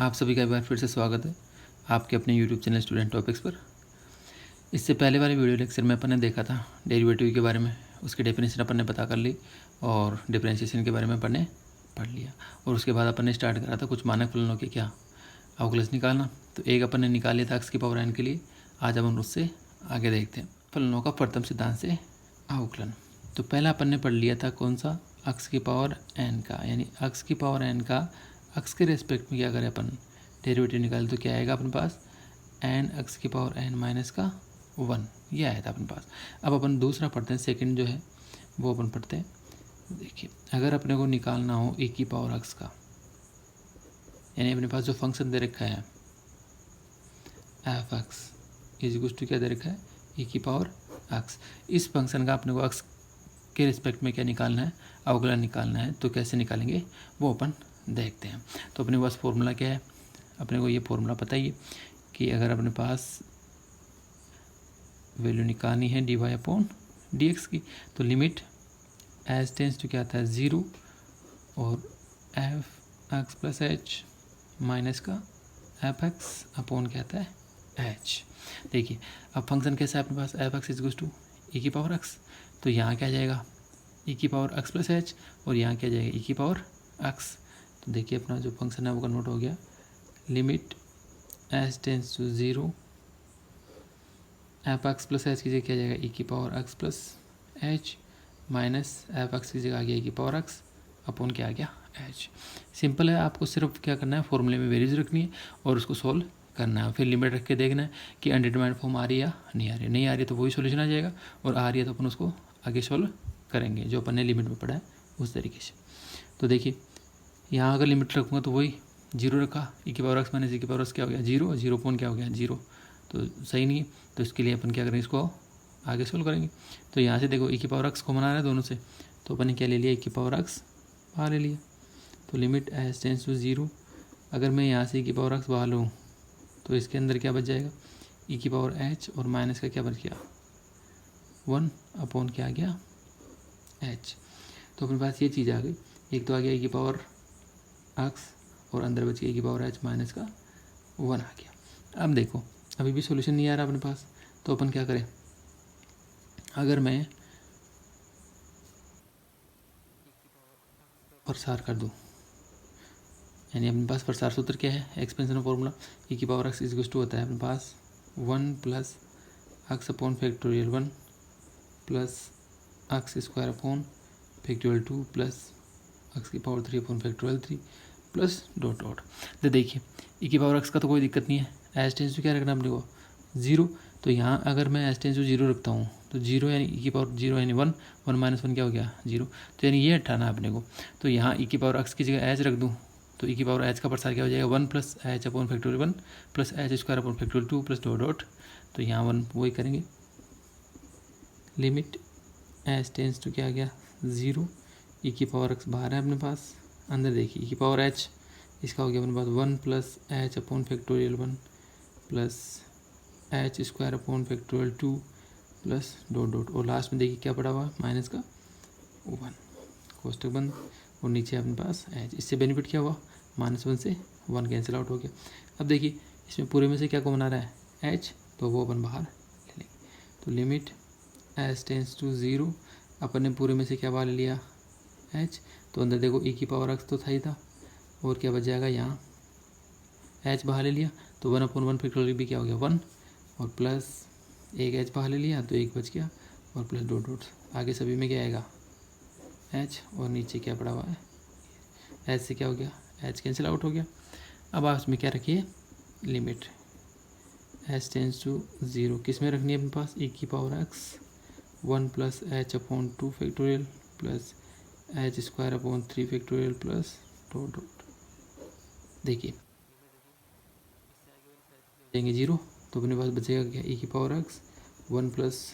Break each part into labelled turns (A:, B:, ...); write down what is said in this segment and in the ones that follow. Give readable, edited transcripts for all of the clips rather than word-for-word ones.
A: आप सभी का एक बार फिर से स्वागत है आपके अपने YouTube चैनल स्टूडेंट टॉपिक्स पर। इससे पहले वाले वीडियो लेक्चर में अपन ने देखा था डेरिवेटिव के बारे में, उसकी डेफिनेशन अपन ने पता कर ली और डिफरेंशिएशन के बारे में अपन ने पढ़ लिया। और उसके बाद अपन ने स्टार्ट करा था कुछ मानक फलनों के क्या अवकलज निकालना। तो एक अपन ने निकाल लिया था x की पावर n के लिए। आज अपन उससे आगे देखते हैं फलनों का प्रथम सिद्धांत से अवकलन। तो पहला अपन ने पढ़ लिया था कौन सा, x की पावर n का, यानी x की पावर n का x के रेस्पेक्ट में क्या करें अपन डेरिवेटिव निकाले तो क्या आएगा अपने पास n x की पावर n माइनस का 1, ये आया था अपने पास। अब अपन दूसरा पढ़ते हैं, सेकंड जो है वो अपन पढ़ते हैं। देखिए अगर अपने को निकालना हो e की पावर x का, यानी अपने पास जो फंक्शन दे रखा है f x is equal to क्या दे रखा है e की पावर x, इस फंक्शन का अपने को x के रिस्पेक्ट में क्या निकालना है, अवकलन निकालना है। तो कैसे निकालेंगे वो अपन देखते हैं। तो अपने पास फॉर्मूला क्या है, अपने को ये फॉर्मूला पता ही है कि अगर अपने पास वैल्यू निकालनी है dy अपॉन dx की, तो लिमिट एज टेंस टू क्या आता है 0 और F x plus h minus का एफ एक्स अपॉन क्या आता है एच। देखिए अब फंक्शन कैसा है अपने पास एफ एक्स इज टू ई की पावर एक्स, तो यहाँ क्या जाएगा ई की पावर एक्स प्लस एच और यहाँ क्या जाएगा ई की पावर एक्स। तो देखिए अपना जो फंक्शन है वो कन्वर्ट हो गया, limit h tends to 0 f x plus h की जगह क्या जाएगा ई की power x plus h minus f x की जगह आ गया ई की पावर एक्स अपॉन क्या आ गया एच। सिंपल है, आपको सिर्फ क्या करना है फॉर्मूले में वैल्यूज रखनी है और उसको सोल्व करना है। फिर लिमिट रख के देखना है कि अनडिटरमाइंड फॉर्म आ रही है या नहीं आ रही है। नहीं आ रही है तो वही सोल्यूशन आ जाएगा और आ रही है तो अपन उसको आगे सोल्व करेंगे जो अपन ने लिमिट में पढ़ा है उस तरीके से। तो देखिए यहाँ अगर लिमिट रखूँगा तो वही 0 रखा ई की पावर एक्स माइनस ई की पावर एक्स क्या हो गया 0, 0 पॉइंट क्या हो गया 0, तो सही नहीं है। तो इसके लिए अपन क्या करेंगे, इसको आगे सोल्व करेंगे। तो यहाँ से देखो ई की पावर एक्स को मना रहा है दोनों से, तो अपन ने क्या ले लिया ई की पावर एक्स बाहर ले लिया। तो लिमिट एज टेंस टू 0, अगर मैं यहाँ से ई की पावर एक्स बाहर लूँ तो इसके अंदर क्या बच जाएगा ई की पावर एच और माइनस का क्या बच गया 1 अपॉन क्या आ गया एच। तो अपने पास ये चीज़ आ गई, एक तो आ गया ई की पावर एक्स और अंदर बच गया ई की पावर एच माइनस का 1 आ गया। अब देखो अभी भी सॉल्यूशन नहीं आ रहा अपने पास, तो अपन क्या करें, अगर मैं प्रसार कर दूँ, यानी अपने पास प्रसार सूत्र क्या है, एक्सपेंशन ऑफ फॉर्मूला ई की पावर एक्स इज टू होता है अपने पास 1 plus x upon factorial 1 plus x square upon factorial 2 plus x की पावर 3 अपॉन फैक्टोरियल 3 प्लस डॉट डॉट। तो देखिए ई की पावर एक्स का तो कोई दिक्कत नहीं है, एज टेंस टू क्या रखना अपने को 0। तो यहाँ अगर मैं एज टेंस टू 0 रखता हूँ तो 0 यानी ई की पावर 0 यानी 1, 1 माइनस 1 क्या हो गया 0, तो यानी ये हटाना है अपने को। तो यहाँ ई की पावर एक्स की जगह एच रख दूँ तो ई की पावर एच का प्रसार क्या हो जाएगा 1 plus h upon factorial 1 plus H square upon factorial 2 plus dot dot. तो यहाँ 1 वही करेंगे, लिमिट एच टेंस टू क्या आ गया 0, ई की पावर एक्स बाहर है अपने पास, अंदर देखिए ई की पावर एच इसका हो गया अपने पास 1 plus h upon factorial 1 plus H square upon factorial 2 plus dot dot और लास्ट में देखिए क्या पड़ा हुआ माइनस का 1, कोष्टक बंद और नीचे अपने पास एच। इससे बेनिफिट क्या हुआ, -1 से 1 कैंसिल आउट हो गया। अब देखिए इसमें पूरे में से क्या कॉमन आ रहा है एच, तो वो अपन बाहर ले लेंगे। तो लिमिट एच टेंस टू 0, अपन ने पूरे में से क्या बाहर ले लिया एच, तो अंदर देखो ई की पावर एक्स तो था ही था और क्या बच जाएगा यहाँ एच बाहर ले लिया तो 1 अपॉन 1 फैक्टोरियल भी क्या हो गया 1 और प्लस एक एच बाहर ले लिया तो एक बच गया और प्लस डॉट डॉट आगे सभी में क्या आएगा एच और नीचे क्या पड़ा हुआ है एच से क्या हो गया एच कैंसिल आउट हो गया। अब आप इसमें क्या रखिए लिमिट एच टेंस टू 0, किस में रखनी है अपने पास ई की power x 1 plus h upon 2 factorial plus H square upon 3 factorial plus dot dot. देखिए देंगे 0 तो अपने पास बचेगा क्या ई की power x 1 plus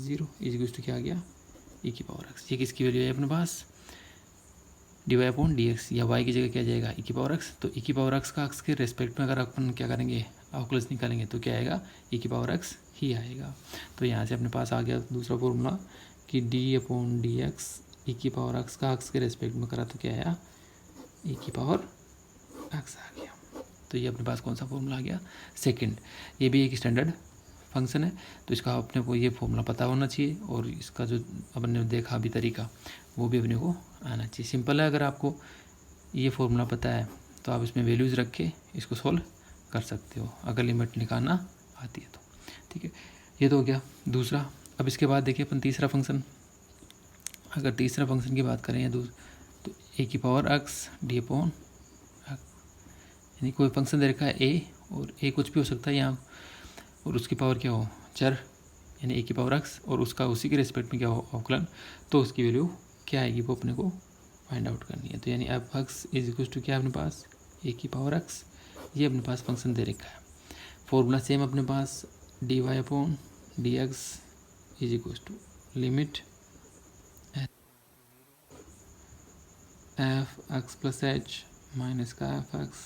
A: 0 is to क्या आ गया ई की पावर एक्स। ये किसकी वैल्यू है अपने पास डी अपॉन डी एक्स, या वाई की जगह क्या जाएगा ई की पावर एक्स। तो ई की पावर एक्स का एक्स के रेस्पेक्ट में अगर अपन क्या करेंगे अवकलज निकालेंगे तो क्या आएगा ई की पावर एक्स ही आएगा। तो यहाँ से अपने पास आ गया दूसरा फॉर्मूला कि डी अपॉन डी एक्स ई की पावर एक्स का एक्स के रेस्पेक्ट में करा तो क्या आया ई की पावर एक्स आ गया। तो ये अपने पास कौन सा फॉर्मूला आ गया, सेकंड। ये भी एक स्टैंडर्ड फंक्शन है, तो इसका अपने को ये फॉर्मूला पता होना चाहिए, और इसका जो अपन ने देखा अभी तरीका वो भी अपने को आना चाहिए। सिंपल है, अगर आपको ये फॉर्मूला पता है तो आप इसमें वैल्यूज़ रख के इसको सॉल्व कर सकते हो, अगर लिमिट निकालना आती है तो। ठीक है, ये तो हो गया दूसरा। अब इसके बाद देखिए अपन तीसरा फंक्शन, अगर तीसरा फंक्शन की बात करें तो ए की पावर एक्स डी अपॉन, यानी कोई फंक्शन दे रखा है ए, और ए कुछ भी हो सकता है यहाँ, और उसकी पावर क्या हो, चर, यानी ए की पावर एक्स, और उसका उसी के रिस्पेक्ट में क्या हो, अवकलन, तो उसकी वैल्यू क्या आएगी वो अपने को फाइंड आउट करनी है। तो यानी f x is equal to क्या अपने पास, ए की पावर एक्स, ये अपने पास फंक्शन दे रखा है। फॉर्मूला सेम अपने पास, d y upon d x is equal to limit f x plus h minus का एफ एक्स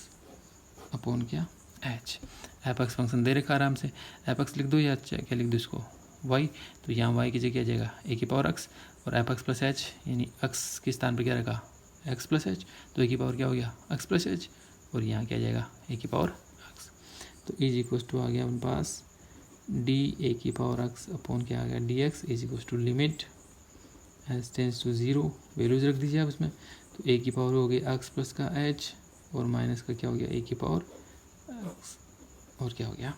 A: अपॉन क्या, एच। एफ एक्स फंक्शन दे रखा आराम से, एफ एक्स लिख दो या क्या लिख दो इसको, वाई, तो यहाँ वाई की जगह आ जाएगा ए की पावर एक्स, और एफ एक्स प्लस एच, यानी एक्स के स्थान पर क्या रखा, एक्स प्लस एच, तो ए की पावर क्या हो गया, एक्स प्लस एच, और यहाँ क्या आ जाएगा, ए की पावर एक्स। तो इज इक्वल टू आ गया अपने पास डी ए की पावर एक्स अपॉन क्या आ गया, d x is equal to limit h tends to zero, values रख दीजिए आप इसमें। तो ए की पावर हो गई एक्स प्लस का एच, और माइनस का क्या हो गया, ए की पावर एक्स, और क्या हो गया,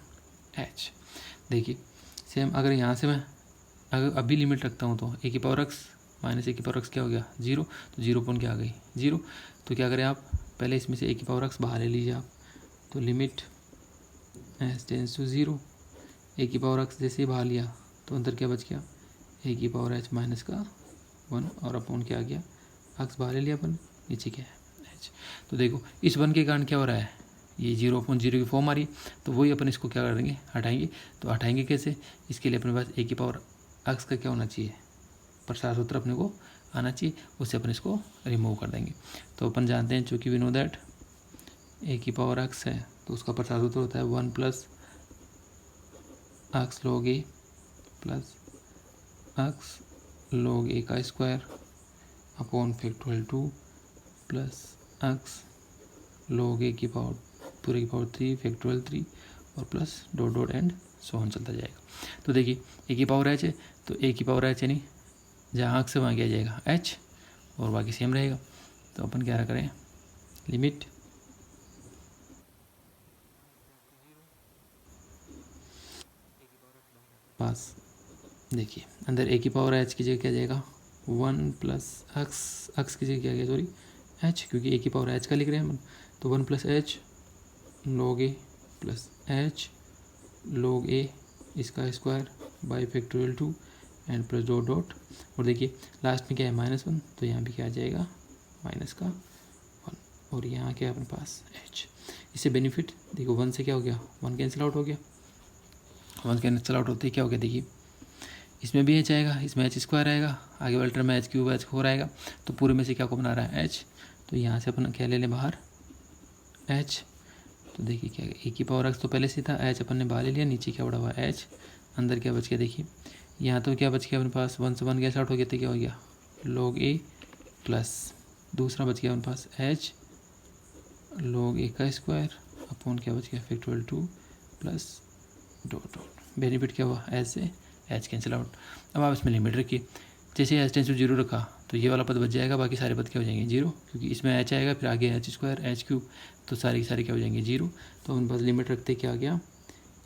A: एच। देखिए सेम, अगर यहाँ से मैं अगर अभी लिमिट रखता हूँ तो ए की पावर एक्स माइनस ए की पावर एक्स क्या हो गया, जीरो, तो जीरो पॉइंट क्या आ गई, जीरो। तो क्या करें आप, पहले इसमें से ए की पावर एक्स बाहर ले लीजिए आप, तो limit h tends to zero, a की पावर एक्स जैसे ही बाहर लिया तो अंदर क्या बच गया, ए की पावर एच माइनस का वन, और अपॉन क्या आ गया, एक्स बाहर ले लिया अपन, नीचे क्या है, एच। तो देखो इस वन के कारण क्या हो रहा है, ये जीरो अपॉन जीरो की फॉर्म आ रही, तो वही अपन इसको क्या करेंगे, हटाएंगे। तो हटाएंगे कैसे, इसके लिए अपने पास ए की पावर एक्स का क्या होना चाहिए, प्रसार सूत्र अपने को आना चाहिए, उससे अपन इसको रिमूव कर देंगे। तो अपन जानते हैं, चूँकि वी नो दैट ए की पावर एक्स है, तो उसका प्रसार सूत्र होता है one plus x log a plus x log a का square upon factorial 2 plus x log a की पावर पूरे की पावर 3 फैक्टोरियल 3 और plus dot dot and so on चलता जाएगा। तो देखिए ए की पावर एच है, तो ए की पावर एच यानी जहाँ एक्स से वहाँ क्या जाएगा एच, और बाकी सेम रहेगा। तो अपन क्या करें, लिमिट पास, देखिए अंदर ए की पावर एच की जगह क्या जाएगा, वन प्लस एक्स की जगह क्या गया, सॉरी एच, क्योंकि ए की पावर एच का लिख रहे हैं हम, तो one plus H log a plus H log ए इसका square by factorial 2 and plus dot dot, और देखिए लास्ट में क्या है -1, तो यहाँ भी क्या आ जाएगा माइनस का 1, और यहाँ क्या है अपने पास एच। इससे बेनिफिट देखो, 1 से क्या हो गया, 1 कैंसिल आउट हो गया, 1 कैंसिल आउट होते ही क्या हो गया, देखिए इसमें भी एच आएगा, इसमें एच स्क्वायर आएगा, आगे वाले टर्म में एच क्यूब एच 4 आएगा, तो पूरे में से क्या को बना रहा है एच। तो यहाँ से अपन क्या ले लें बाहर एच, तो देखिए क्या ए की पावर एक्स तो पहले से था, एच अपन ने बाहर ले लिया, नीचे क्या बढ़ा हुआ एच, अंदर क्या बच गया, देखिए यहाँ तो क्या बच गया अपने पास 1 से 1 कैसे आउट हो गया, तो क्या हो गया लॉग ए प्लस दूसरा बच गया अपने पास एच लॉग ए का स्क्वायर अपॉन क्या बच गया factorial 2 plus dot dot, benefit क्या हुआ एच से एच कैंसिल आउट। अब आप इसमें लिमिट रखिए, जैसे एच टेंस टू जीरो रखा तो ये वाला पद बच जाएगा, बाकी सारे पद क्या हो जाएंगे जीरो, क्योंकि इसमें एच आएगा, फिर आगे एच स्क्वायर एच क्यूब, तो सारे के सारे क्या हो जाएंगे जीरो। तो उन पास लिमिट रखते क्या आ गया,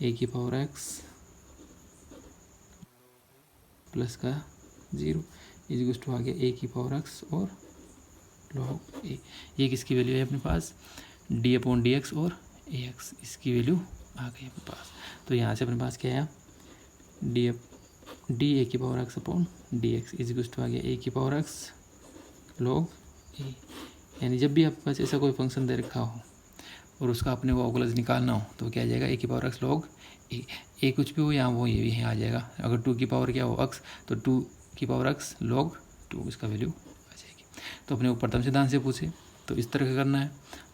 A: ए की पावर एक्स प्लस का जीरो इज टू आ गया ए की पावर एक्स और लॉग ए, ये किसकी वैल्यू है अपने पास, डी अपॉन डी एक्स और ए एक्स, इसकी वैल्यू आ गई अपने पास। तो यहाँ से अपने पास क्या आया, डी ए की power x upon d x is to आ गया ए की पावर एक्स लॉग ए। यानी जब भी आपके पास ऐसा कोई फंक्शन दे रखा हो और उसका अपने को अवकलज निकालना हो तो क्या आ जाएगा, ए की पावर एक्स लॉग ए कुछ भी हो यहाँ वो ये भी यहाँ आ जाएगा। अगर 2 की पावर क्या हो एक्स, तो 2 की पावर एक्स लॉग 2 इसका वैल्यू आ जाएगी। तो अपने को प्रथम सिद्धांत से पूछे तो इस तरह का करना है,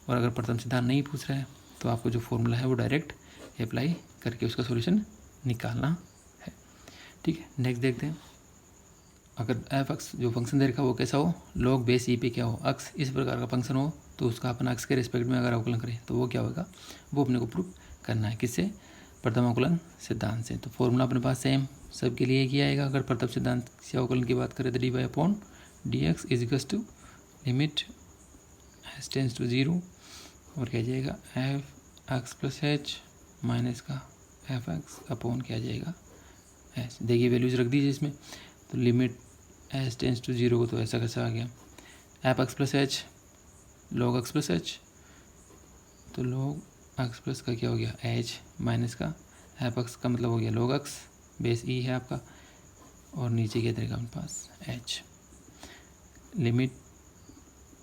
A: और अगर प्रथम सिद्धांत नहीं पूछ रहा है तो आपको जो फॉर्मूला है वो डायरेक्ट अप्लाई करके उसका सोल्यूशन निकालना है। ठीक है, नेक्स्ट देखते हैं, अगर एफ एक्स जो फंक्शन दे रखा हो वो कैसा हो, लॉग बेस ई पे क्या हो एक्स, इस प्रकार का फंक्शन हो तो उसका अपन अक्स के रिस्पेक्ट में अगर अवकलन करें तो वो क्या होगा, वो अपने को प्रूव करना है। किससे? प्रथम अवकलन सिद्धांत से। तो फॉर्मूला अपने पास सेम सबके लिए एक ही आएगा। अगर प्रथम सिद्धांत से अवकलन की बात करें तो dy upon dx is equals to limit h tends to 0 और क्या जाएगा f x plus h minus का एफ एक्स अपॉन क्या जाएगा एच। देखिए वैल्यूज रख दीजिए इसमें। तो लिमिट एच टेंस टू 0 को तो ऐसा कैसा आ गया F x plus H log x plus h, तो लॉग एक्स प्लस का क्या हो गया एच माइनस का एफ एक्स का मतलब हो गया लॉग एक्स, बेस ई है आपका, और नीचे क्या रहेगा अपने पास h. Limit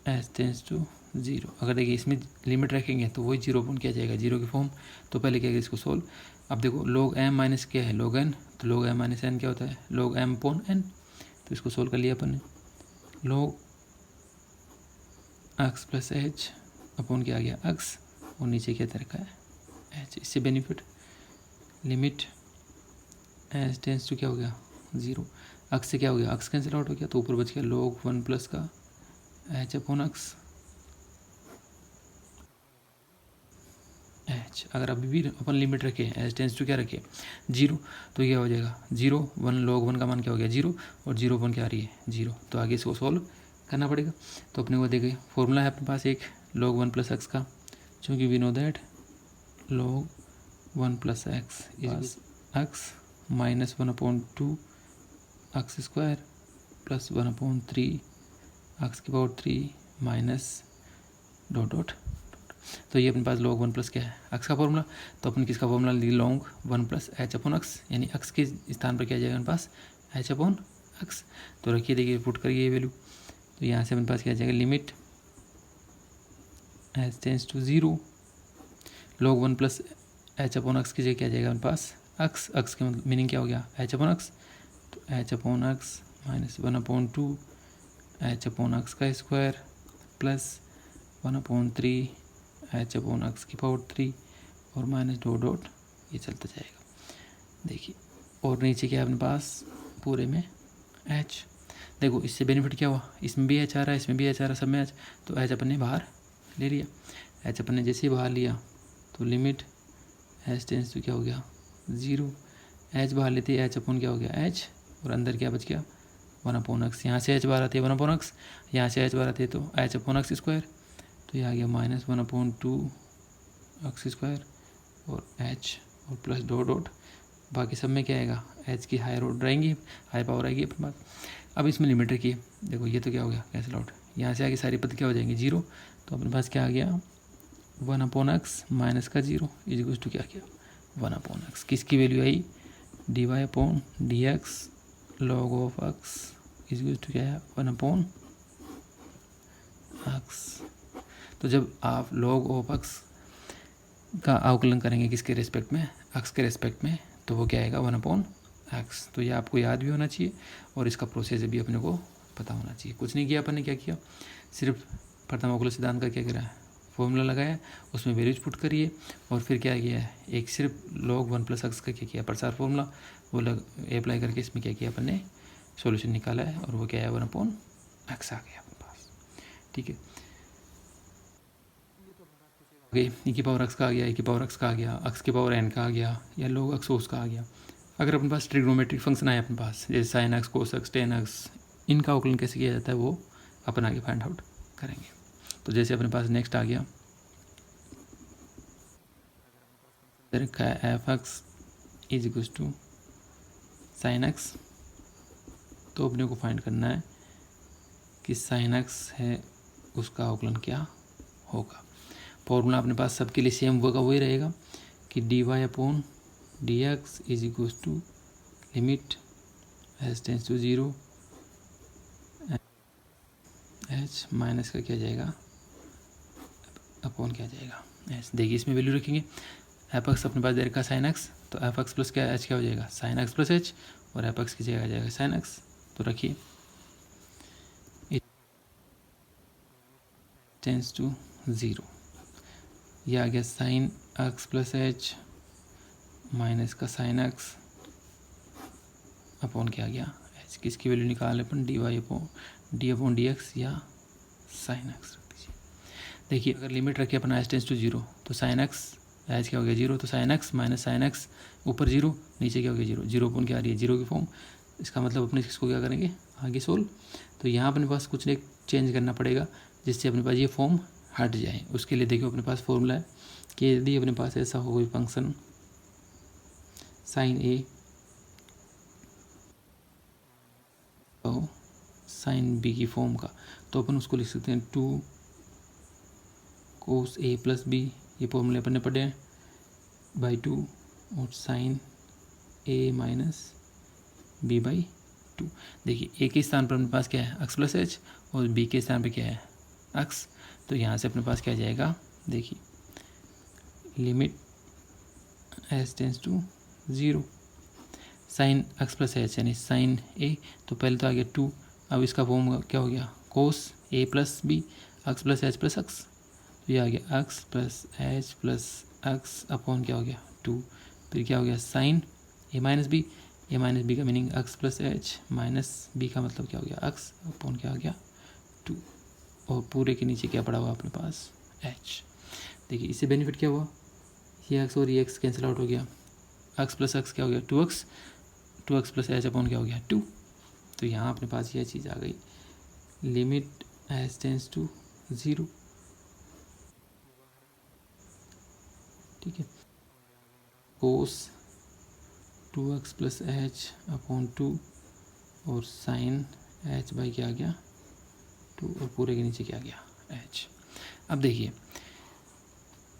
A: h tends to 0। अगर देखिए इसमें लिमिट रखेंगे तो वही 0 अपॉन क्या जाएगा 0 की फॉर्म। तो पहले क्या इसको सोल्व। अब देखो log m माइनस क्या है log n, तो log m माइनस n क्या होता है log m अपॉन n। तो इसको सोल्व कर लिया अपन ने। log x plus h upon क्या आ गया x और नीचे क्या रखा है h। इससे benefit limit h tends to क्या हो गया 0, x से क्या हो गया x कैंसिल आउट हो गया, तो ऊपर बच गया log 1 प्लस का h अपॉन x एच। अगर अभी भी अपन लिमिट रखें एच टेंस टू क्या रखें 0, तो क्या हो जाएगा 0 1 log 1 का मान क्या हो गया 0 और 0 अपन क्या आ रही है 0। तो आगे इसको सॉल्व करना पड़ेगा। तो अपने को देखे फॉर्मूला है अपने पास एक log 1 प्लस एक्स का, चूँकि we know that log 1 plus x is x minus 1 upon 2 x square plus 1 upon 3 x की पावर 3 माइनस डॉट डॉट। तो ये अपने पास log 1 प्लस क्या है एक्स का फॉर्मूला। तो अपन किसका फॉर्मूला ली log 1 plus h upon x, यानी एक्स के स्थान पर क्या जाएगा अपने पास एच अपॉन एक्स। तो रखिए देखिए पुट करिए ये वैल्यू। तो यहाँ से अपने पास क्या जाएगा limit h tends to 0 log 1 plus h upon x की जगह क्या जाएगा अपने पास एक्स। एक्स का मतलब मीनिंग क्या हो गया एच अपॉन एक्स, तो h upon x minus 1 upon 2 h upon x का square plus 1 upon 3 h upon x की पावर 3 और माइनस डॉट डॉट ये चलता जाएगा। देखिए और नीचे क्या है अपने पास पूरे में एच। देखो इससे बेनिफिट क्या हुआ, इसमें भी एच आ रहा है इसमें भी एच आ रहा है, सब में एच। तो एच अपन ने बाहर ले लिया। एच अपन ने जैसे ही बाहर लिया तो लिमिट एच टेंस टू क्या हो गया 0। एच बाहर लेते एच अपॉन क्या हो गया एच और अंदर क्या बच गया 1 अपॉन एक्स। यहाँ से एच बाहर आती है 1 अपॉन एक्स, यहाँ से एच बाहर आती है तो एच अपॉन एक्स स्क्वायर। तो ये आ गया माइनस 1 अपॉन 2 एक्स स्क्वायर और एच और प्लस डॉट डॉट। बाकी सब में क्या आएगा एच की हायर ऑर्डर आएंगी, हाई पावर आएगी अपने पास। अब इसमें लिमिट रखिए। देखो ये तो क्या हो गया कैंसिल आउट, यहाँ से आगे सारी पद क्या हो जाएंगी 0। तो अपने पास क्या आ गया 1 अपॉन एक्स माइनस का 0 इज इक्वल टू क्या गया 1 अपॉन एक्स। किसकी वैल्यू आई d y upon d x log of x is equal to क्या है 1 अपॉन एक्स। तो जब आप log ऑफ एक्स का अवकलन करेंगे किसके रेस्पेक्ट में एक्स के रेस्पेक्ट में, तो वो क्या आएगा 1 अपॉन एक्स। तो ये आपको याद भी होना चाहिए और इसका प्रोसेस भी अपने को पता होना चाहिए। कुछ नहीं किया अपन ने, क्या किया सिर्फ प्रथम अवकलन सिद्धांत का क्या करा है फॉर्मूला लगाया, उसमें वैल्यूज पुट करिए और फिर क्या किया है एक सिर्फ log 1 प्लस एक्स का क्या किया प्रसार फॉर्मूला वो अप्लाई करके इसमें क्या किया अपन ने सॉल्यूशन निकाला है और वो क्या है 1 अपॉन एक्स आ गया अपने पास। ठीक है ई की पावर एक्स का आ गया, ई की पावर एक्स का आ गया, एक्स की पावर एन का आ गया या log एक्स ओस का आ गया। अगर अपने पास ट्रिग्नोमेट्रिक फंक्शन आए अपने पास जैसे sine x cos x ten x, इनका अवकलन कैसे किया जाता है वो अपन आगे फाइंड आउट करेंगे। तो जैसे अपने पास नेक्स्ट आ गया रखा है f x is equal to sine x. तो अपने को फाइंड करना है कि साइन एक्स है उसका अवकलन क्या होगा। फॉर्मूला अपने पास सबके लिए सेम होगा, वही रहेगा कि d y upon d x is equal to limit h tends to 0 h minus का क्या जाएगा अपॉन क्या जाएगा एच। देखिए इसमें वैल्यू रखेंगे एफ एक्स अपने पास दे रखा साइन एक्स, तो एफ एक्स प्लस क्या एच क्या हो जाएगा साइन एक्स प्लस एच और एफ एक्स की जगह आ जाएगा साइन एक्स। तो रखिए टेंस टू 0, यह आ गया sine x plus h minus का साइन एक्स अपॉन क्या आ गया एच। किसकी वैल्यू निकाल अपन d y upon d x या साइन एक्स रख दीजिए। देखिए अगर लिमिट रखे अपना एच टेंस टू 0 तो साइन एक्स एच क्या हो गया 0, तो sine x minus sine x ऊपर 0 नीचे क्या हो गया 0, 0 अपन क्या आ रही है 0 की फॉर्म। इसका मतलब अपने इसको क्या करेंगे आगे सोल्व। तो यहाँ अपने पास कुछ नहीं चेंज करना पड़ेगा जिससे अपने पास ये फॉर्म हट जाए। उसके लिए देखिए अपने पास फॉर्मूला है कि यदि अपने पास ऐसा हो कोई फंक्शन साइन ए हो साइन बी की फॉर्म का, तो अपन उसको लिख सकते हैं 2 कोस ए प्लस बी, ये फॉर्मूले अपन ने पढ़े हैं, बाई 2 और sine a minus b by 2। देखिए ए के स्थान पर अपने पास क्या है एक्स प्लस एच और बी के स्थान पर क्या है एक्स। तो यहाँ से अपने पास क्या जाएगा, देखिए limit h tends to 0 sine x plus h यानी साइन ए, तो पहले तो आ गया 2, अब इसका फॉर्म क्या हो गया cos a plus b x plus h plus x, तो ये आ गया एक्स प्लस एक्स अपॉन क्या हो गया 2, फिर क्या हो गया साइन ए माइनस बी का meaning x plus h minus b का मतलब क्या हो गया एक्स अपॉन क्या हो गया 2, और पूरे के नीचे क्या पड़ा हुआ अपने पास एच। देखिए इससे बेनिफिट क्या हुआ, ये एक्स और ये एक्स कैंसिल आउट हो गया, एक्स प्लस एक्स क्या हो गया 2x प्लस एच अपॉन क्या हो गया 2। तो यहाँ अपने पास यह चीज़ आ गई लिमिट एच टेंस टू 0, ठीक है, कोस 2x प्लस एच अपॉन 2 और साइन एच बाई क्या आ गया 2 और पूरे के नीचे क्या आ गया एच। अब देखिए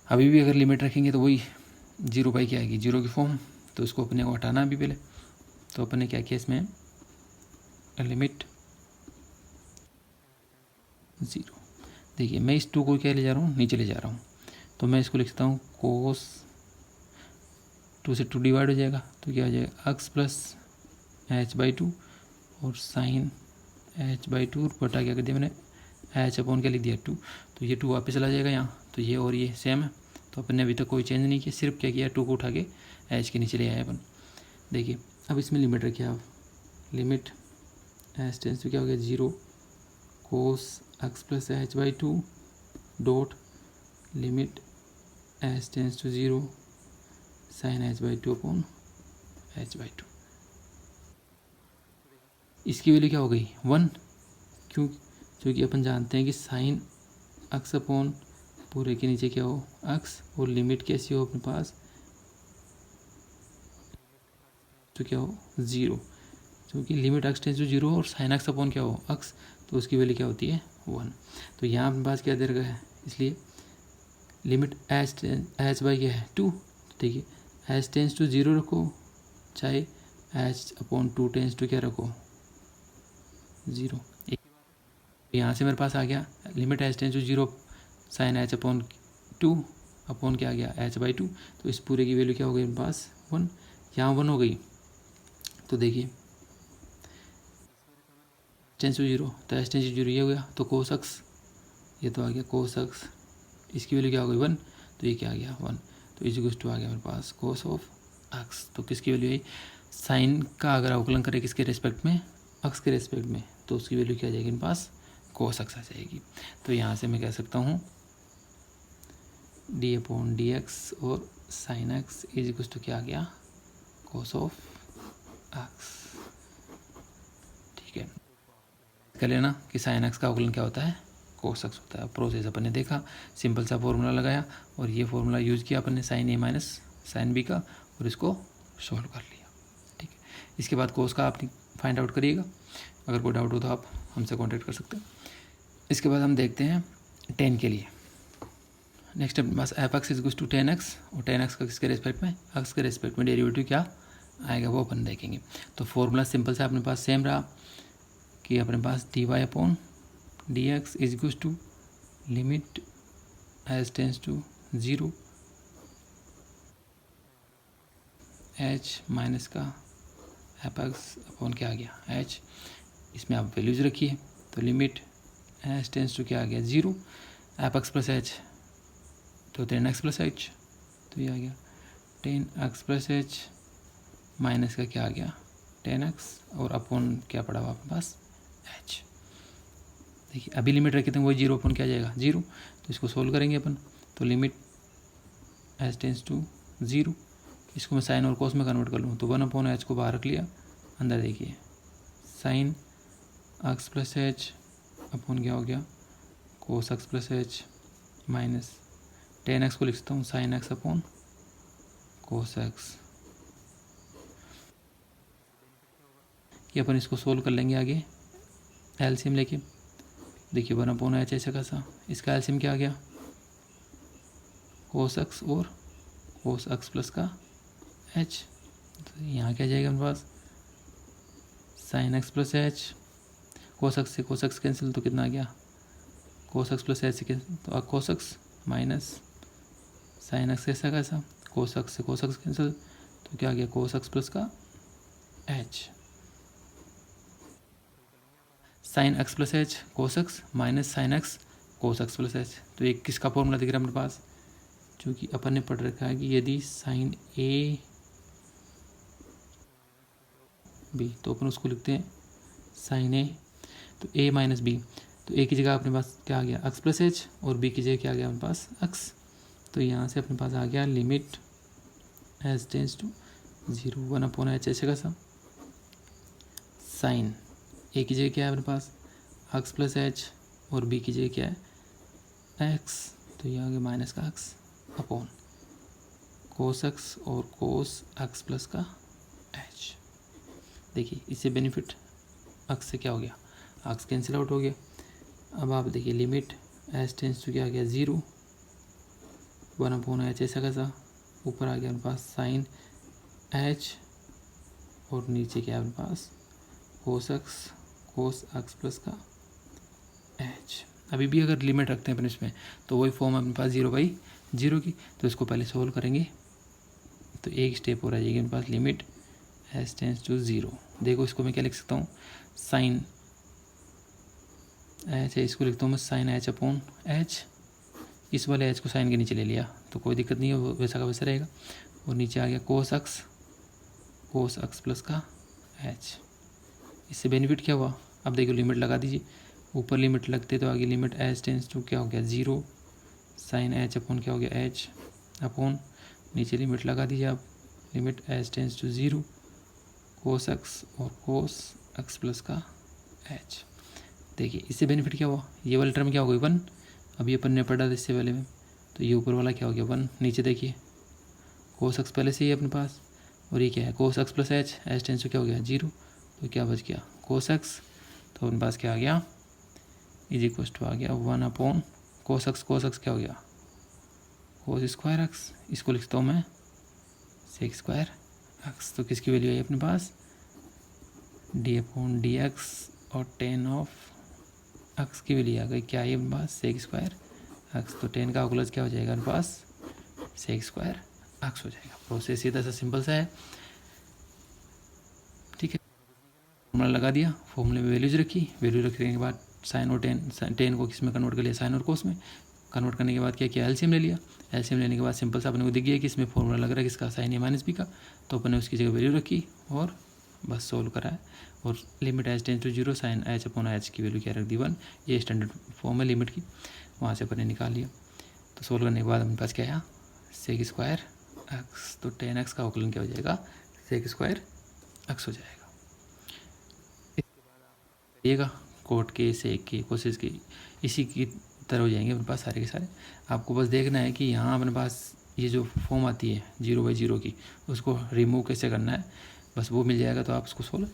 A: अभी भी अगर लिमिट रखेंगे तो वही 0 बाई क्या आएगी 0 की फॉर्म, तो इसको अपने को हटाना अभी पहले। तो अपन ने क्या किया इसमें लिमिट 0, देखिए मैं इस 2 को क्या ले जा रहा हूँ नीचे ले जा रहा हूँ, तो मैं इसको लिखता हूँ कोस 2 से 2 डिवाइड हो जाएगा, तो क्या हो जाएगा एक्स प्लस एच बाई 2 और साइन एच बाई 2 और बटा क्या कर दिया मैंने एच अपॉन क्या लिख दिया 2, तो ये 2 वापस चला जाएगा यहाँ, तो ये और ये सेम है। तो अपन ने अभी तक कोई चेंज नहीं किया, सिर्फ क्या किया 2 को उठा के एच के नीचे ले आए अपन। देखिए अब इसमें लिमिट रखिए आप, लिमिट एच टेंस टू क्या हो गया 0 cos x plus h by 2 dot limit h tends to 0 sine h by 2 upon h by 2। इसकी वैल्यू क्या हो गई 1, क्योंकि अपन जानते हैं कि साइन एक्स अपॉन पूरे के नीचे क्या हो एक्स, और लिमिट कैसी हो अपने पास तो क्या हो 0, क्योंकि लिमिट एक्स टेंस टू 0 और साइन एक्स अपॉन क्या हो एक्स, तो उसकी वैल्यू क्या होती है 1। तो यहाँ अपने पास क्या दे रखा है, इसलिए लिमिट एच बाई क्या है 2, ठीक है एच टेंस टू 0 रखो चाहे एच अपॉन 2 टेंस टू क्या रखो 0। यहाँ से मेरे पास आ गया limit h tends to 0 sine h upon 2 upon क्या आ गया एच बाई 2, तो इस पूरे की वैल्यू क्या हो गई मेरे पास 1, यहाँ 1 हो गई। तो देखिए टेंस टू 0 तो एच टेंस टू 0 ये हो गया, तो कोस एक्स ये तो आ गया कोस एक्स, इसकी वैल्यू क्या हो गई 1, तो ये क्या आ गया 1, तो इज टू आ गया मेरे पास कोस ऑफ एक्स। तो किसकी वैल्यू आई साइन का अगर अवकलन करें किसके रेस्पेक्ट में एक्स के रेस्पेक्ट में, तो उसकी वैल्यू क्या आ जाएगी मेरे पास कोस एक्स आ जाएगी। तो यहाँ से मैं कह सकता हूँ डी अपॉन डी एक्स और साइन एक्स इज टू क्या आ गया कोस ऑफ एक्स। ठीक है, कर लेना कि साइन एक्स का अवकलन क्या होता है कोस एक्स होता है। प्रोसेस अपन ने देखा, सिंपल सा फॉर्मूला लगाया और ये फॉर्मूला यूज़ किया अपन ने sign a minus sine B का, और इसको सॉल्व कर लिया। ठीक है, इसके बाद कोस का आप फाइंड आउट करिएगा, अगर कोई डाउट हो तो आप हमसे कांटेक्ट कर सकते हैं। इसके बाद हम देखते हैं 10 के लिए। नेक्स्ट अपने पास f x is to 10x, और 10x का किसके रेस्पेक्ट में एक्स के रेस्पेक्ट में डेरिवेटिव क्या आएगा वो अपन देखेंगे। तो फॉर्मूला सिंपल से अपने पास सेम रहा कि अपने पास d y upon d x is to limit h tends to 0 h minus का एफ एक्स अपॉन क्या आ गया एच, इसमें आप वैल्यूज रखिए। तो लिमिट एच टेंस टू क्या आ गया 0 एफ एक्स प्लस एच, तो 10x प्लस एच, तो ये आ गया 10x प्लस एच माइनस का क्या आ गया 10x, और अपॉन क्या पड़ा हुआ आपके पास h। देखिए अभी लिमिट रखी थे वही 0 अपन क्या जाएगा 0, तो इसको सोल्व करेंगे अपन। तो लिमिट एच टेंस टू 0, इसको मैं साइन और कोस में कन्वर्ट कर लूँ तो 1/h को बाहर रख लिया, अंदर देखिए साइन x प्लस एच अपन क्या हो गया cos x plus h minus 10x को लिखता हूँ sine x upon cos x। ये अपन इसको सोल्व कर लेंगे आगे एलसीएम लेके। देखिए 1/h ऐसा कैसा, इसका एलसीएम क्या आ गया कोस x और कोस x प्लस का h, तो यहाँ क्या जाएगा हमारे पास sign x plus h, cos x से कोस x कैंसिल तो कितना आ गया कोस x प्लस एच से कैंसिल तो कोस x माइनस साइन x कैसा कैसा कोस x से कोस x कैंसिल तो क्या आ गया कोस x प्लस का h, sine x plus h cos x minus sine x cos x plus h. तो एक किसका फॉर्मूला दिख रहा है हमारे पास, क्योंकि अपन ने पढ़ रखा है कि यदि साइन ए बी तो अपन उसको लिखते हैं साइन ए, तो ए माइनस बी, तो ए की जगह अपने पास क्या आ गया x प्लस एच और बी की जगह क्या आ गया अपने पास x, तो यहाँ से अपने पास आ गया limit h tends to 0 1/h ऐसे का सा साइन ए की जगह क्या है अपने पास x प्लस एच और बी की जगह क्या है x, तो ये आ गया माइनस का x अपॉन कोस x और कोस x प्लस का h। देखिए इससे बेनिफिट x से क्या हो गया x कैंसिल आउट हो गया। अब आप देखिए लिमिट h टेंस टू क्या आ गया 0 1/h ऐसा कैसा, ऊपर आ गया अपने पास साइन h और नीचे क्या है अपने पास कोस x प्लस का h। अभी भी अगर लिमिट रखते हैं अपन इसमें तो वही फॉर्म अपने पास 0/0 की, तो इसको पहले सोल्व करेंगे तो एक स्टेप हो जाएगी अपने पास लिमिट h टेंस टू 0। देखो इसको मैं क्या लिख सकता हूँ साइन h है, इसको लिखता हूँ मैं साइन h अपॉन h, इस वाले h को साइन के नीचे ले लिया तो कोई दिक्कत नहीं है, वो वैसा का वैसा रहेगा। और नीचे आ गया कोस x प्लस का h। इससे बेनिफिट क्या हुआ, अब देखो लिमिट लगा दीजिए, ऊपर लिमिट लगते तो आगे लिमिट h टेंस टू क्या हो गया 0 साइन h अपॉन क्या हो गया h अपॉन नीचे लिमिट लगा दीजिए आप limit h tends to 0 cos x और कोस x प्लस का h। देखिए इससे बेनिफिट क्या हुआ, ये वाला टर्म क्या हो गई 1, अभी अपन ने पढ़ा था इससे पहले में, तो ये ऊपर वाला क्या हो गया 1, नीचे देखिए कोस x पहले से ही अपने पास और ये क्या है cos x plus h tends to क्या हो गया 0, तो क्या बच गया कोस x, तो अपने पास क्या आ गया इज इक्वल टू आ गया 1 कोस x क्या हो गया कोस स्क्वायर x, इसको लिखता हूँ मैं सेक स्क्वायर x, तो किसकी वैल्यू आई अपने पास d/dx और tan ऑफ x की वैल्यू आ गई क्या है अपने पास सेक स्क्वायर x, तो tan का ऑकुलस क्या हो जाएगा अपने पास सेक स्क्वायर x हो जाएगा। प्रोसेस सीधा सा सिंपल सा है, ठीक है। फॉर्मूला लगा दिया, फॉर्मूले में वैल्यूज रखी, वैल्यू रखने के बाद साइन और टेन को किस में कन्वर्ट कर लिया साइन और कोस में, कन्वर्ट करने के बाद क्या किया एलसीएम ले लिया, एलसीएम लेने के बाद सिंपल सा अपने को दिख गया कि इसमें फॉर्मूला लग रहा है किसका साइन ए माइनस बी का, तो अपने उसकी जगह वैल्यू रखी और बस सोल्व करा है। और limit h tends to 0 sine h upon h की वैल्यू क्या रख दी 1, ये स्टैंडर्ड फॉर्म है लिमिट की, वहाँ से अपने निकाल लिया। तो सोल्व करने के बाद अपने पास क्या आया सेक स्क्वायर एक्स, तो 10x का अवकलन क्या हो जाएगा सेक स्क्वायर एक्स हो जाएगा। देखिएगा कोट के सेक के कोशिश के इसी की तरह हो जाएंगे अपने पास सारे के सारे। आपको बस देखना है कि यहाँ अपने पास ये जो फॉर्म आती है 0/0 की, उसको रिमूव कैसे करना है, बस वो मिल जाएगा तो आप उसको सोल्व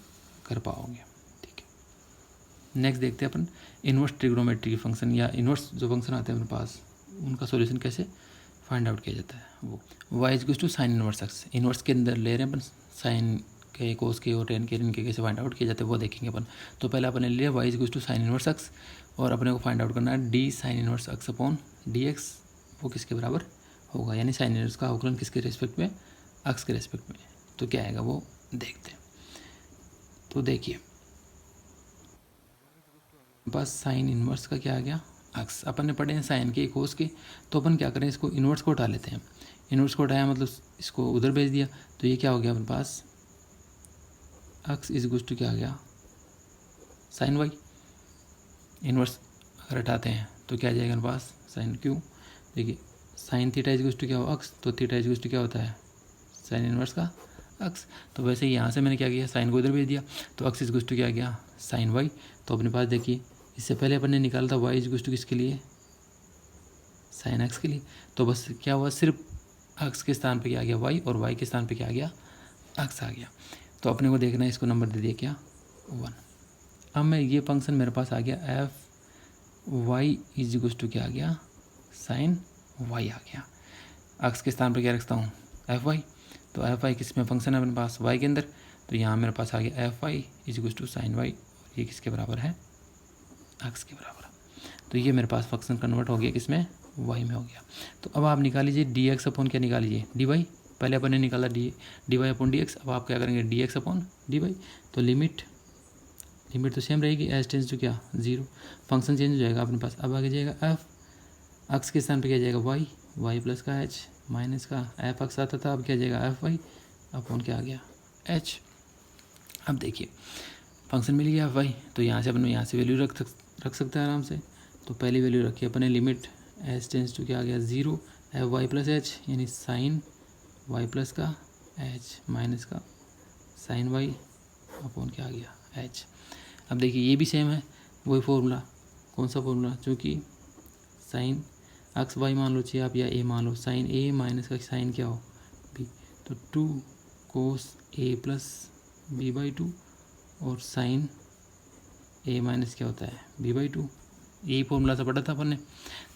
A: कर पाओगे, ठीक है। नेक्स्ट देखते हैं अपन इन्वर्स ट्रिग्नोमेट्री फंक्शन या इन्वर्स जो फंक्शन आते हैं अपने पास उनका सॉल्यूशन कैसे फाइंड आउट किया जाता है। वो y equals to sine inverse x, inverse के अंदर ले रहे हैं अपन साइन के कोस के और टेन के, इनके कैसे फाइंड आउट किए जाते हैं वो देखेंगे अपन। तो पहले अपन ने लिया y equals to sine inverse x और अपने को फाइंड आउट करना है d sine inverse x upon d x, वो किसके बराबर होगा, यानी साइन इन्वर्स का अवकलन किसके रेस्पेक्ट में एक्स के रेस्पेक्ट में, तो क्या आएगा वो देखते हैं। तो देखिए बस साइन इन्वर्स का क्या आ गया एक्स, अपन ने पढ़े हैं साइन के कोस के, तो अपन क्या करें इसको इन्वर्स को उठा लेते हैं, इन्वर्स को उठाया मतलब इसको उधर भेज दिया, तो ये क्या हो गया अपने पास एक्स इज इक्वल टू क्या आ गया साइन वाई, इन्वर्स अगर हटाते हैं तो क्या आ जाएगा मेरे पास साइन क्यू। देखिए साइन थीटा इज टू क्या हो अक्स, तो थीटा इज टू क्या होता है साइन इनवर्स का अक्स। तो वैसे ही यहाँ से मैंने क्या किया साइन को इधर भेज दिया, तो अक्स इज टू क्या आ गया साइन वाई। तो अपने पास देखिए इससे पहले अपन ने निकाला था वाई इज टू किसके लिए साइन एक्स के लिए, तो बस क्या हुआ सिर्फ अक्स के स्थान पे क्या आ गया वाई और वाई के स्थान पे क्या आ गया अक्स आ गया। तो अपने को देखना है इसको नंबर दे दिया क्या 1। अब मैं ये फंक्शन मेरे पास आ गया एफ वाई इज टू क्या आ गया साइन वाई आ गया। अक्स के स्थान पर क्या रखता हूँ एफ वाई, तो एफ वाई किस में फंक्शन है अपने पास वाई के अंदर, तो यहाँ मेरे पास आ गया f y is to sine y, और ये किसके बराबर है अक्स के बराबर। तो ये मेरे पास फंक्शन कन्वर्ट हो गया किसमें वाई में हो गया। तो अब आप निकाल लीजिए डी एक्स अपॉन क्या निकाल लीजिए डी वाई, पहले अपन ने निकाला d y upon d x, अब आप क्या करेंगे d x upon d y. तो लिमिट तो सेम रहेगी एज टेंस टू क्या 0, फंक्शन चेंज हो जाएगा अपने पास। अब आगे जाएगा एफ अक्स के स्थान पे क्या जाएगा वाई प्लस का एच माइनस का एफ अक्स आता था, अब क्या जाएगा एफ वाई अपॉन क्या आ गया एच। अब देखिए फंक्शन मिल गया एफ वाई, तो यहाँ से अपन यहाँ से वैल्यू रख सकते हैं आराम से। तो पहली वैल्यू रखी अपने लिमिट एच टेंस टू क्या आ गया 0 एफ वाई प्लस एच, यानी साइन वाई प्लस का एच माइनस का साइन वाई अपॉन क्या आ गया एच। अब देखिए ये भी सेम है वही फॉर्मूला, कौन सा फॉर्मूला, चूँकि साइन एक्स वाई मान लो चाहिए आप या ए मान लो, साइन ए माइनस का साइन क्या हो बी, तो 2 cos a plus B by 2 और साइन ए माइनस क्या होता है बी बाई 2। यही फॉर्मूला से पढ़ा था अपन ने,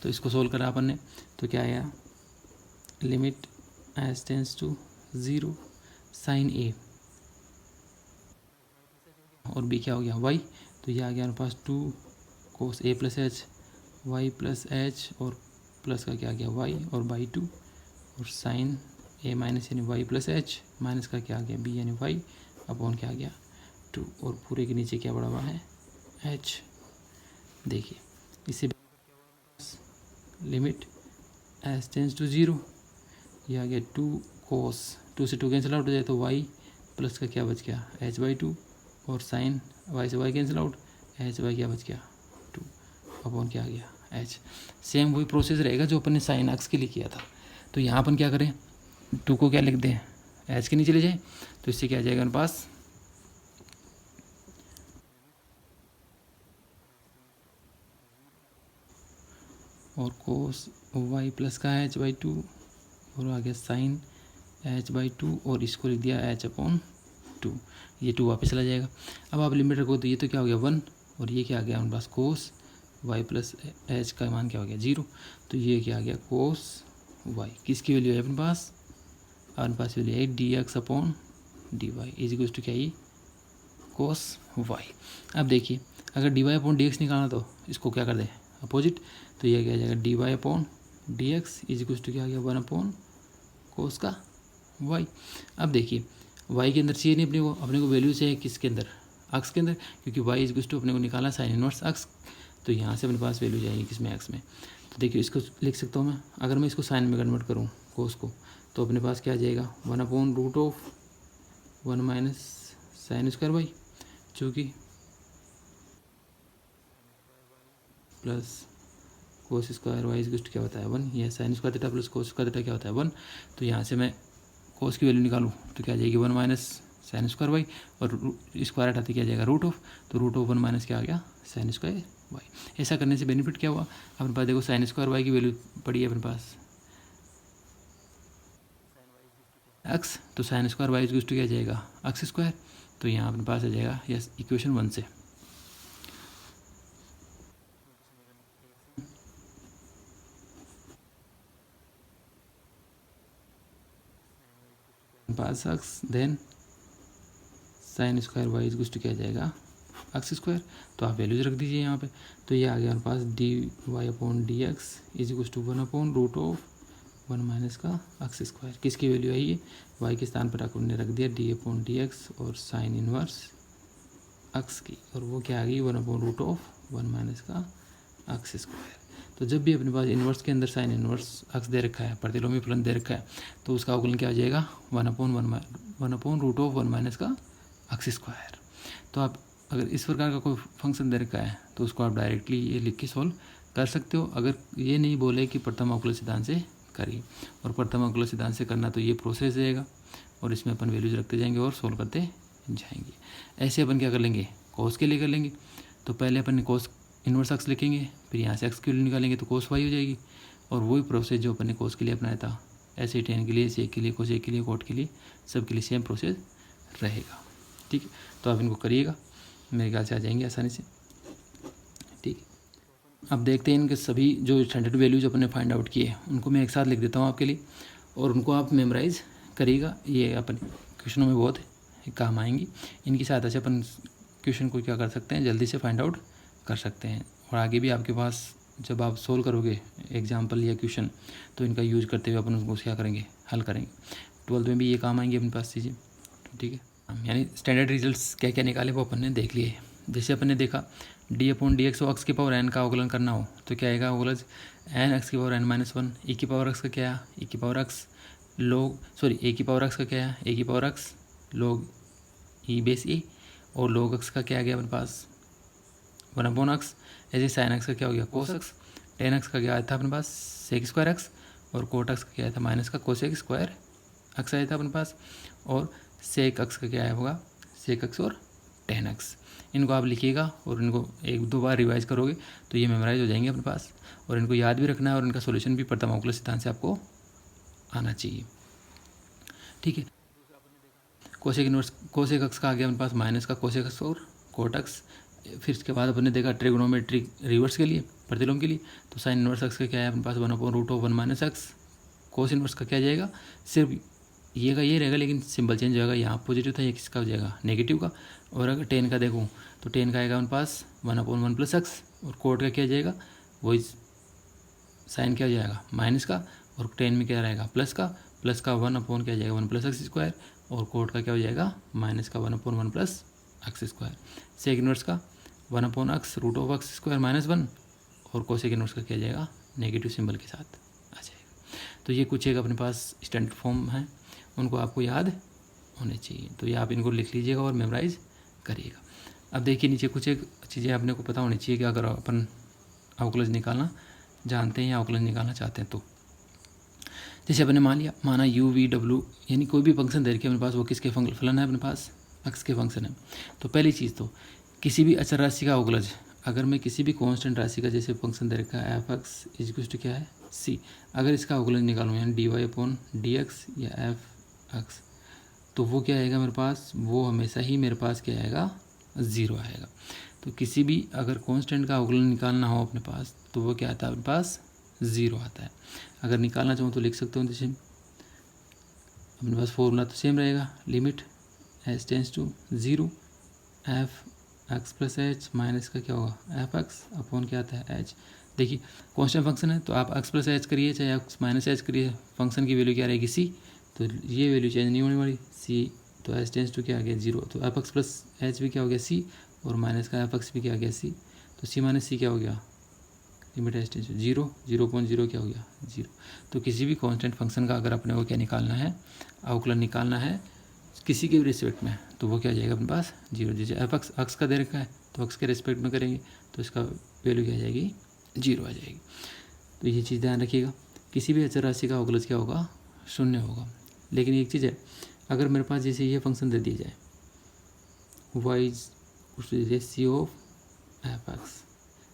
A: तो इसको सोल्व करा अपन ने, तो क्या आया limit h tends to 0 sine a और बी क्या हो गया वाई, तो ये आ गया हमारे पास 2 cos a plus h y plus h और प्लस का क्या आ गया वाई और बाई 2 और साइन ए माइनस यानी वाई प्लस एच माइनस का क्या आ गया बी यानी वाई अपॉन क्या आ गया 2 और पूरे के नीचे क्या बढ़ा हुआ है एच। देखिए इससे लिमिट एज टेंस टू 0 ये आ गया 2 कोस 2 से 2 कैंसिल आउट हो जाए तो वाई प्लस का क्या बच गया एच बाई 2 और साइन वाई से y cancel out h y क्या बच गया 2 अपॉन क्या आ गया एच। सेम वही प्रोसेस रहेगा जो अपन ने साइन एक्स के लिए किया था। तो यहाँ अपन क्या करें 2 को क्या लिख दें एच के नीचे ले जाए, तो इससे क्या आ जाएगा मेरे पास और कोस वाई प्लस का एच बाई 2 और आ गया साइन एच बाई 2 और इसको लिख दिया एच अपॉन 2, ये 2 वापस चला जाएगा। अब आप लिमिट रखो तो ये तो क्या हो गया 1 और ये क्या आ गया हमारे पास कोस वाई प्लस एच का मान क्या हो गया 0, तो ये क्या आ गया कोस वाई, किसकी वैल्यू है अपने पास वैल्यू है d x upon d y is equal to क्या ये कोस वाई। अब देखिए अगर d y upon d x निकालना तो इसको क्या कर दें अपोजिट, तो ये क्या आ जाएगा d y upon d x is equal to क्या आ गया 1 अपॉन कोस का वाई। अब देखिए वाई के अंदर चाहिए नहीं अपने को वैल्यू चाहिए किसके अंदर अक्स के अंदर, क्योंकि वाई इज इक्वल टू अपने को निकाला साइन इनवर्स अक्स, तो यहाँ से अपने पास वैल्यू जाएगी किसमें एक्स में। तो देखिए इसको लिख सकता हूँ मैं, अगर मैं इसको साइन में कन्वर्ट करूँ कोस को, तो अपने पास क्या आ जाएगा 1 upon root of 1 minus sine square y, चूँकि plus cos square y is क्या होता है 1, या sine square theta plus cos square theta क्या होता है 1। तो यहाँ से मैं कोस की वैल्यू निकालूँ तो क्या आ जाएगी 1 माइनस साइन स्क्वायर वाई और स्क्वायर हटाते क्या जाएगा रूट ऑफ, तो रूट ऑफ 1 माइनस क्या आ गया साइन स्क्वायर वाई। ऐसा करने से बेनिफिट क्या हुआ अपने पास देखो साइन स्क्वायर वाई की वैल्यू पड़ी है अपने पास एक्स, तो sine square y is to क्या जाएगा एक्स स्क्वायर, तो यहाँ अपने पास आ जाएगा यस इक्वेशन 1 से। पास x then sine square y is to क्या जाएगा एक्स स्क्वायर, तो आप वैल्यूज रख दीजिए यहाँ पे। तो ये आ गया हमारे पास d y upon d x is equal to 1 upon root of 1 minus का एक्स स्क्वायर, किसकी वैल्यू आई है वाई के स्थान पर आपने रख दिया डी अपॉन डी एक्स और साइन इनवर्स एक्स की, और वो क्या आ गई 1 अपॉन रूट ऑफ 1 माइनस का एक्स स्क्वायर। तो जब भी अपने पास इन्वर्स के अंदर साइन इन्वर्स एक्स दे रखा है प्रतिलोमी फलन दे रखा है, तो उसका अवकलन क्या आ जाएगा 1 अपॉन रूट ऑफ 1 माइनस का एक्स स्क्वायर। तो आप अगर इस प्रकार का कोई फंक्शन दे रखा है तो उसको आप डायरेक्टली ये लिख के सॉल्व कर सकते हो। अगर ये नहीं बोले कि प्रथम अवकलन सिद्धांत से करिए, और प्रथम अवकलन सिद्धांत से करना तो ये प्रोसेस रहेगा और इसमें अपन वैल्यूज रखते जाएंगे और सोल्व करते जाएंगे। ऐसे अपन क्या कर लेंगे, कॉस के लिए कर लेंगे। तो पहले अपन ने कॉस इनवर्स एक्स लिखेंगे, फिर यहाँ से एक्स की वैल्यू निकालेंगे तो कॉस वाई हो जाएगी, और वही प्रोसेस जो अपन ने कॉस के लिए अपनाया था ऐसे टेन के लिए, सेक के लिए, कोसेक के लिए, कोट के लिए, सब के लिए सेम प्रोसेस रहेगा। ठीक है, तो आप इनको करिएगा, मेरे ख्याल से आ जाएंगे आसानी से। ठीक है, अब देखते हैं इनके सभी जो स्टैंडर्ड वैल्यूज अपन ने फाइंड आउट किए उनको मैं एक साथ लिख देता हूँ आपके लिए, और उनको आप मेमोराइज करिएगा। ये अपन क्वेश्चनों में बहुत काम आएंगी। इनकी सहायता से अपन क्वेश्चन को क्या कर सकते हैं, जल्दी से फाइंड आउट कर सकते हैं, और आगे भी आपके पास जब आप सोल्व करोगे एग्जाम्पल या क्वेश्चन तो इनका यूज करते हुए अपन उसको क्या करेंगे, हल करेंगे। 12th में भी ये काम आएंगे अपने पास चीज़ें। ठीक है, यानी स्टैंडर्ड रिजल्ट्स क्या क्या निकाले वो अपन ने देख लिए। जैसे अपन ने देखा d/dx को x की पावर n का अवकलन करना हो तो क्या आएगा, अवकलज n x की पावर n-1, e की पावर x का क्या है, e की पावर x log a की पावर x का क्या है, a की power x log e base e, और log x का क्या आ गया अपने पास 1/x। ऐसे sin x का क्या हो गया cos x, tan x का क्या आया था अपने पास sec स्क्वायर x, और cot x का क्या आया था माइनस का cosec स्क्वायर x आया था अपने पास, और sec x का क्या आया होगा sec x और tan x। इनको आप लिखिएगा और इनको एक दो बार रिवाइज करोगे तो ये मेमोराइज हो जाएंगे अपने पास, और इनको याद भी रखना है, और इनका सॉल्यूशन भी प्रथम अवकलन सिद्धांत से आपको आना चाहिए। ठीक है, कोसेक इनवर्स कोसेक x का आ गया अपने पास माइनस का cosec x और cot x। फिर इसके बाद अपन ने देखा ट्रिगोनोमेट्रिक रिवर्स के लिए, प्रतिलोम के लिए, तो साइन इनवर्स x का क्या है अपने पास 1/√1 - x। कोस इनवर्स का क्या जाएगा, सिर्फ ये का ये रहेगा, लेकिन सिंबल चेंज हो जाएगा, यहाँ पॉजिटिव था ये किसका हो जाएगा नेगेटिव का। और अगर टेन का देखूँ तो टेन का आएगा अपने पास 1/1 + x, और कोट का क्या जाएगा वही साइन क्या हो जाएगा माइनस का, और टेन में क्या रहेगा प्लस का 1/, क्या जाएगा 1 + x², और कोट का क्या हो जाएगा माइनस का 1/1 + x²। सेक इनवर्स का 1/x √x² - 1, और कोसेक इनवर्स का क्या जाएगा नेगेटिव सिंबल के साथ आ जाएगा। तो ये कुछ एक अपने पास स्टैंडर्ड फॉर्म है, उनको आपको याद होने चाहिए, तो ये आप इनको लिख लीजिएगा और मेमोराइज करिएगा। अब देखिए नीचे कुछ एक चीज़ें अपने को पता होनी चाहिए कि अगर अपन अवकलज निकालना जानते हैं या अवकलज निकालना चाहते हैं तो, जैसे अपने माना u/v/w यानी कोई भी फंक्शन दे रखे अपने पास, वो किसके फलन है अपने पास x के फंक्शन है। तो पहली चीज़ तो किसी भी अचर राशि का अवकलज, अगर मैं किसी भी कांस्टेंट राशि का जैसे फंक्शन दे रखा है f(x) = क्या है c, अगर इसका अवकलज निकालूँ यानी dy/dx या f(x), तो वो क्या आएगा मेरे पास, वो हमेशा ही मेरे पास क्या आएगा 0 आएगा। तो किसी भी अगर कांस्टेंट का अवकलन निकालना हो अपने पास तो वो क्या आता है अपने पास 0 आता है। अगर निकालना चाहूँ तो लिख सकते हो जैसे अपने पास फॉर्मूला तो सेम रहेगा, limit h tends to 0 f(x + h) minus का क्या होगा f(x) क्या आता है h। देखिए कांस्टेंट फंक्शन है तो आप x + h करिए चाहे x - h करिए, फंक्शन की वैल्यू क्या रहेगी c, तो ये वैल्यू चेंज नहीं होने वाली c, तो h टेंड्स टू क्या आ गया 0, तो f(x + h) भी क्या हो गया c, और माइनस का f(x) भी क्या आ गया c, तो c - c क्या हो गया लिमिट h टेंड्स टू 0, 0.0 क्या हो गया 0। तो किसी भी कांस्टेंट फंक्शन का अगर अपने को क्या निकालना है, अवकलन निकालना है किसी के भी रिस्पेक्ट में, तो वो क्या आ जाएगा अपने पास 0। जैसे f(x) का दे रखा है तो x के रिस्पेक्ट में करेंगे तो इसका वैल्यू क्या आ जाएगी 0 आ जाएगी। तो ये चीज़ ध्यान रखिएगा, किसी भी अचर राशि का अवकलज क्या होगा 0 होगा। लेकिन एक चीज़ है, अगर मेरे पास जैसे ये फंक्शन दे दिया जाए y c(f(x),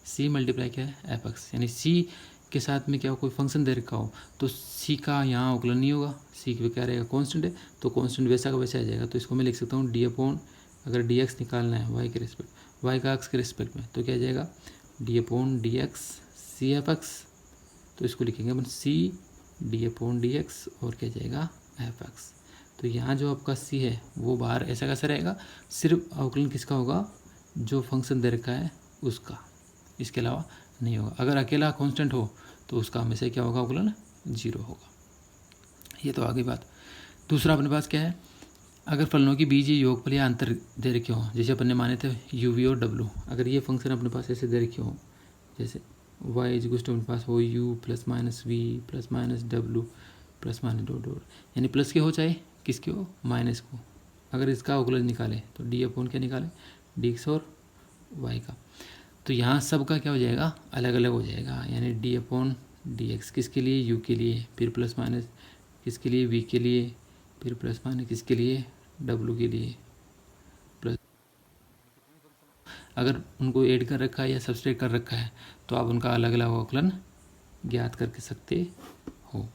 A: c मल्टीप्लाई क्या है f(x), यानी c के साथ में क्या हो कोई फंक्शन दे रखा हो तो c का यहाँ अवकलन नहीं होगा, c पे क्या रहेगा कांस्टेंट है, तो कांस्टेंट वैसा का वैसा आ जाएगा। तो इसको मैं लिख सकता हूँ d/, अगर dx निकालना है y के रिस्पेक्ट, y का x के रिस्पेक्ट में, तो क्या आ जाएगा d/dx c(f(x), तो इसको लिखेंगे अपन c d/dx और क्या जाएगा f(x). तो यहाँ जो आपका c है वो बाहर ऐसा कैसा रहेगा, सिर्फ अवकलन किसका होगा जो फंक्शन दे रखा है उसका, इसके अलावा नहीं होगा। अगर अकेला कांस्टेंट हो तो उसका हमेशा क्या होगा अवकलन 0 होगा। ये तो आगे बात। दूसरा अपने पास क्या है, अगर फलनों की बीजीय योगफल या अंतर दे रखे हों, जैसे अपन ने माने थे u/v और w, अगर ये फंक्शन अपने पास ऐसे दे रखे हों जैसे y = अपने पास हो u + -v + -w + डॉट, यानी प्लस के हो चाहे किसके हो माइनस को, अगर इसका अवकलन निकाले तो d/, क्या निकाले dx और y का। तो यहाँ सबका क्या हो जाएगा, अलग अलग हो जाएगा, यानी d/dx किसके लिए, u के लिए, फिर प्लस माइनस किसके लिए, v के लिए, फिर प्लस माइनस किसके लिए, w के लिए, प्लस। अगर उनको ऐड कर रखा है या सब्सट्रैक्ट कर रखा है तो आप उनका अलग अलग अवकलन ज्ञात करके सकते हो।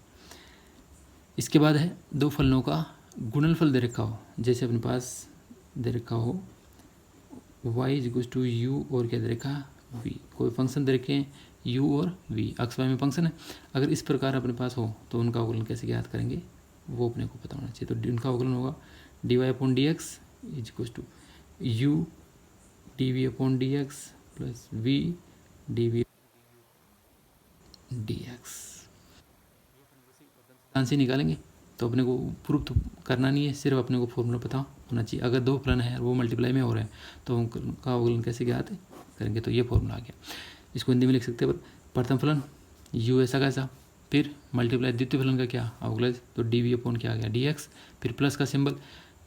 A: इसके बाद है दो फलनों का गुणनफल दे रखा हो, जैसे अपने पास दे रखा हो y इक्वल्स टू u और क्या दे रखा v, कोई फंक्शन दे रखे हैं u और v, अक्स वाई में फंक्शन है। अगर इस प्रकार अपने पास हो तो उनका अवकलन कैसे ज्ञात करेंगे वो अपने को पता होना चाहिए। तो उनका अवकलन होगा dy/dx equals to u dv/dx plus v dv/dx। Answer निकालेंगे तो अपने को प्रूफ तो करना नहीं है, सिर्फ अपने को फॉर्मूला पता होना चाहिए। अगर दो फलन है वो मल्टीप्लाई में हो रहे हैं तो उनका अवकलन कैसे ज्ञात करेंगे, तो ये फॉर्मूला आ गया। इसको हिंदी में लिख सकते हैं, प्रथम फलन u ऐसा कैसा, फिर मल्टीप्लाई द्वितीय फलन का क्या अवकलज, तो dv/ क्या आ गया dx, फिर प्लस का सिंबल,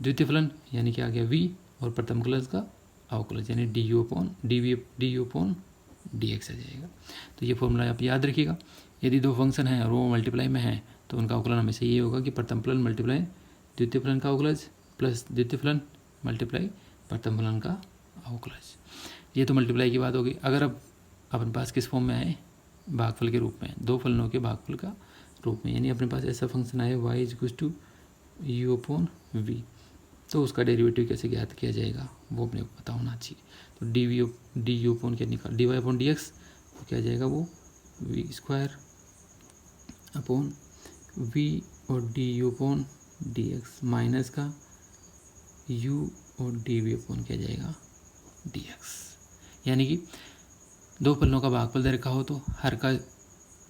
A: द्वितीय फलन यानी क्या आ गया v, और प्रथम फलन का अवकलज यानी du/dx आ जाएगा। तो ये फॉर्मूला आप याद रखिएगा। यदि दो फंक्शन हैं और वो मल्टीप्लाई में हैं तो उनका अवकलन हमेशा ये होगा कि प्रथम फलन मल्टीप्लाई द्वितीय फलन का अवकलज प्लस द्वितीय फलन मल्टीप्लाई प्रथम फलन का अवकलज। ये तो मल्टीप्लाई की बात होगी। अगर अब अपने पास किस फॉर्म में आए, भागफल के रूप में, दो फलनों के भागफल का रूप में, यानी अपने पास ऐसा फंक्शन आए y इक्वल्स टू u/v, तो उसका डेरिवेटिव कैसे ज्ञात किया जाएगा वो अपने को पता होना चाहिए। तो du क्या निकाल dy/dx तो क्या जाएगा वो v² अपॉन v और du/dx माइनस का u और dv/ क्या जाएगा dx। यानी कि दो फलनों का भागफल दे रखा हो तो हर का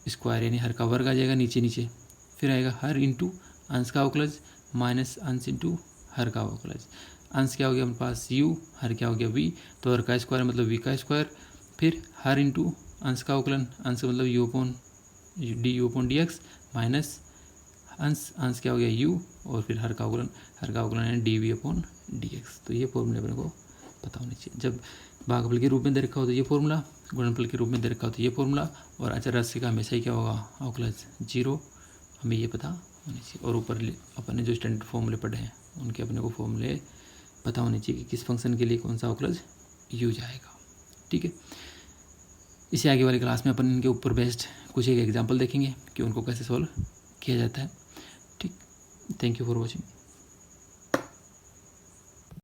A: स्क्वायर यानी हर का वर्ग आ जाएगा नीचे नीचे, फिर आएगा हर इंटू अंश का अवकलज माइनस अंश इंटू हर का अवकलज। अंश क्या हो गया अपने पास u, हर क्या हो गया v, तो हर का स्क्वायर मतलब v का स्क्वायर, फिर हर इंटू अंश का अवकलन, अंश मतलब du/dx माइनस अंश क्या हो गया u, और फिर हर का अवकलन है dv/dx। तो ये फॉर्मूला अपने को पता होनी चाहिए। जब भागफल के रूप में दे रखा हो तो ये फॉर्मूला, गुणनफल के रूप में दे रखा हो तो ये फॉर्मूला, और अचर राशि का हमेशा ही क्या होगा अवकलज 0, हमें ये पता होनी चाहिए। और ऊपर अपन ने जो स्टैंडर्ड फॉर्मूले पढ़े हैं उनके अपने को फॉर्मूले पता होने चाहिए कि किस फंक्शन के लिए कौन सा अवकलज यूज आएगा। ठीक है, इसे आगे वाली क्लास में अपन इनके ऊपर बेस्ड कुछ एक एग्जाम्पल देखेंगे कि उनको कैसे सॉल्व किया जाता है। ठीक, थैंक यू फॉर वॉचिंग।